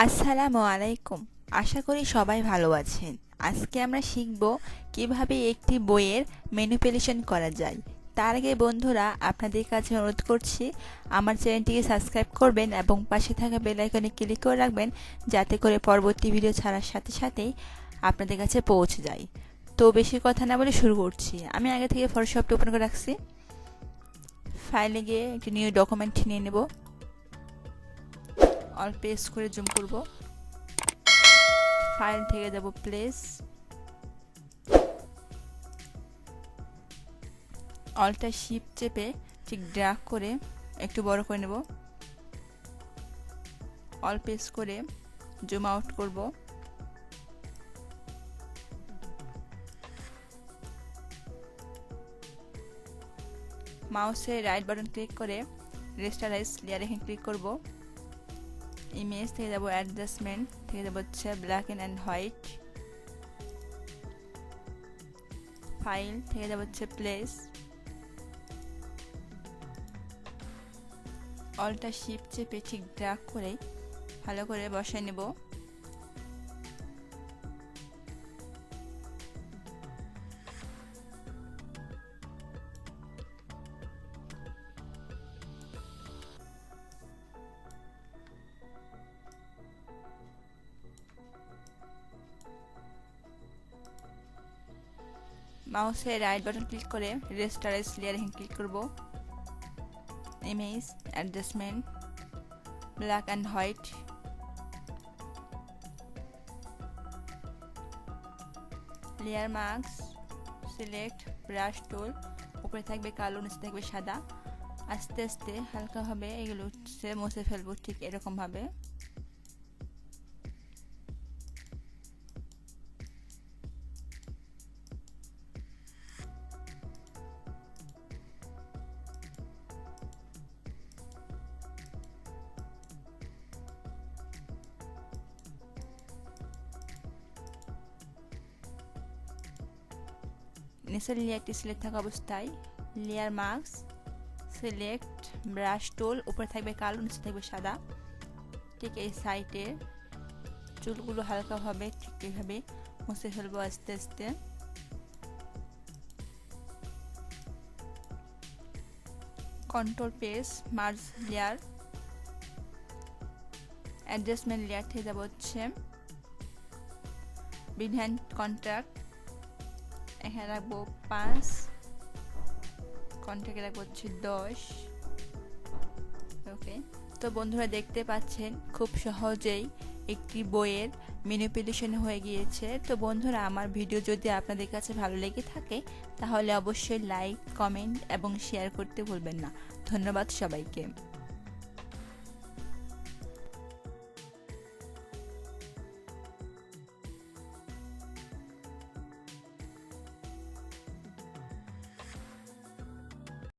আসসালামু আলাইকুম। আশা করি সবাই ভালো আছেন। আজকে আমরা শিখব কিভাবে একটি বইয়ের ম্যানিপুলেশন করা যায়। তার আগে বন্ধুরা, আপনাদের কাছে অনুরোধ করছি আমার চ্যানেলটিকে সাবস্ক্রাইব করবেন এবং পাশে থাকা বেল আইকনে ক্লিক করে রাখবেন, যাতে করে পরবর্তী ভিডিও ছাড়ার সাথে সাথেই আপনাদের কাছে পৌঁছে যায়। তো বেশি কথা না বলে শুরু করছি। আমি আগে থেকে ফটোশপটি ওপেন করে রাখছি। ফাইলে গিয়ে একটি নিউ ডকুমেন্ট নিয়ে নেব। অল প্রেস করে জুম করব। ফাইল থেকে যাব প্লেস, অল্টার শিফট চেপে ঠিক ড্র্যাগ করে একটু বড় করে নেব। অল প্রেস করে জুম আউট করব। মাউসের রাইট বাটন ক্লিক করে রেস্টারাইজ লেয়ার এখানে ক্লিক করব। ইমেজ থেকে যাব অ্যাডজাস্টমেন্ট, থেকে যাব হচ্ছে ব্ল্যাক অ্যান্ড হোয়াইট। ফাইল থেকে যাব হচ্ছে প্লেস, অল্টার শিফট চেপে ঠিক ড্র্যাগ করে ভালো করে বসায় নেব। মাউসের রাইট বাটন ক্লিক করে রেস্টারাইজ লেয়ার এখানে ক্লিক করব। Image adjustment black and white. Layer marks select brush টুল, উপরে থাকবে কালো, নিচে থাকবে সাদা। আস্তে আস্তে হালকাভাবে এগুলো মুছে ফেলবো, ঠিক এরকম ভাবে। নিচের লেয়ারটি সিলেক্ট থাকা অবস্থায় লেয়ার মার্কস সিলেক্ট ব্রাশ টুল, উপরে থাকবে কালো, নিচে থাকবে সাদা। ঠিক এই সাইডের চুলগুলো হালকাভাবে ঠিক এইভাবে মুছে ফেলবো আস্তে আস্তে। Control press merge layer, adjustment layer থেকে যাব হচ্ছে বিহ্যান্ড কন্ট্রাক্ট, এখানে রাখবো 5, কন্ট্রাক্টে রাখবো হচ্ছে 10। ওকে, তো বন্ধুরা দেখতে পাচ্ছেন খুব সহজেই একটি বইয়ের ম্যানিপুলেশন হয়ে গিয়েছে। তো বন্ধুরা, আমার ভিডিও যদি আপনাদের কাছে ভালো লেগে থাকে তাহলে অবশ্যই লাইক, কমেন্ট এবং শেয়ার করতে ভুলবেন না। ধন্যবাদ সবাইকে।